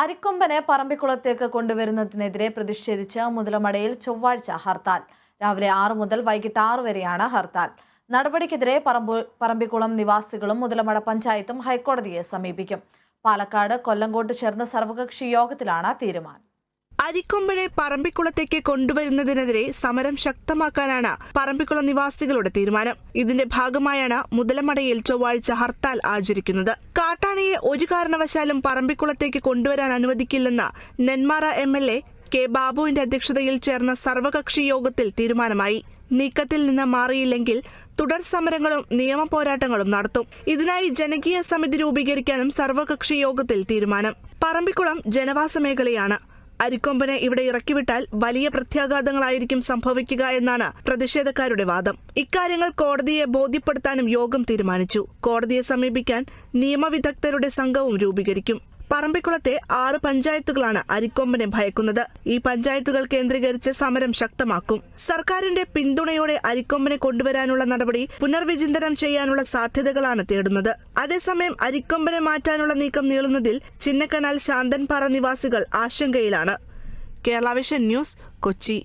അരിക്കൊമ്പനെ പറമ്പിക്കുളത്തേക്ക് കൊണ്ടുവരുന്നതിനെതിരെ പ്രതിഷേധിച്ച് മുതലമടയിൽ ചൊവ്വാഴ്ച ഹർത്താൽ. രാവിലെ 6 മുതൽ വൈകിട്ട് 6 വരെയാണ് ഹർത്താൽ. നടപടിക്കെതിരെ പറമ്പിക്കുളം നിവാസികളും മുതലമട പഞ്ചായത്തും ഹൈക്കോടതിയെ സമീപിക്കും. പാലക്കാട് കൊല്ലങ്കോട്ട് ചേർന്ന സർവകക്ഷി യോഗത്തിലാണ് തീരുമാനം. അരിക്കൊമ്പനെ പറമ്പിക്കുളത്തേക്ക് കൊണ്ടുവരുന്നതിനെതിരെ സമരം ശക്തമാക്കാനാണ് പറമ്പിക്കുളം നിവാസികളുടെ തീരുമാനം. ഇതിന്റെ ഭാഗമായാണ് മുതലമടയിൽ ചൊവ്വാഴ്ച ഹർത്താൽ ആചരിക്കുന്നത്. കാട്ടാനയെ ഒരു കാരണവശാലും പറമ്പിക്കുളത്തേക്ക് കൊണ്ടുവരാൻ അനുവദിക്കില്ലെന്ന് നെന്മാറ MLA കെ ബാബുവിന്റെ അധ്യക്ഷതയിൽ ചേർന്ന സർവകക്ഷി യോഗത്തിൽ തീരുമാനമായി. നീക്കത്തിൽ നിന്ന് മാറിയില്ലെങ്കിൽ തുടർ സമരങ്ങളും നിയമ പോരാട്ടങ്ങളും നടത്തും. ഇതിനായി ജനകീയ സമിതി രൂപീകരിക്കാനും സർവകക്ഷി യോഗത്തിൽ തീരുമാനം. പറമ്പിക്കുളം ജനവാസ മേഖലയാണ്. അരിക്കൊമ്പനെ ഇവിടെ ഇറക്കിവിട്ടാൽ വലിയ പ്രത്യാഘാതങ്ങളായിരിക്കും സംഭവിക്കുക എന്നാണ് പ്രതിഷേധക്കാരുടെ വാദം. ഇക്കാര്യങ്ങൾ കോടതിയെ ബോധ്യപ്പെടുത്താനും യോഗം തീരുമാനിച്ചു. കോടതിയെ സമീപിക്കാൻ നിയമവിദഗ്ധരുടെ സംഘവും രൂപീകരിക്കും. പറമ്പിക്കുളത്തെ 6 പഞ്ചായത്തുകളാണ് അരിക്കൊമ്പനെ ഭയക്കുന്നത്. ഈ പഞ്ചായത്തുകൾ കേന്ദ്രീകരിച്ച് സമരം ശക്തമാക്കും. സർക്കാരിന്റെ പിന്തുണയോടെ അരിക്കൊമ്പനെ കൊണ്ടുവരാനുള്ള നടപടി പുനർവിചിന്തനം ചെയ്യാനുള്ള സാധ്യതകളാണ് തേടുന്നത്. അതേസമയം അരിക്കൊമ്പനെ മാറ്റാനുള്ള നീക്കം നീളുന്നതിൽ ചിന്നക്കനാൽ ശാന്തൻപാറ നിവാസികൾ ആശങ്കയിലാണ്. Kerala vision news, Kochi.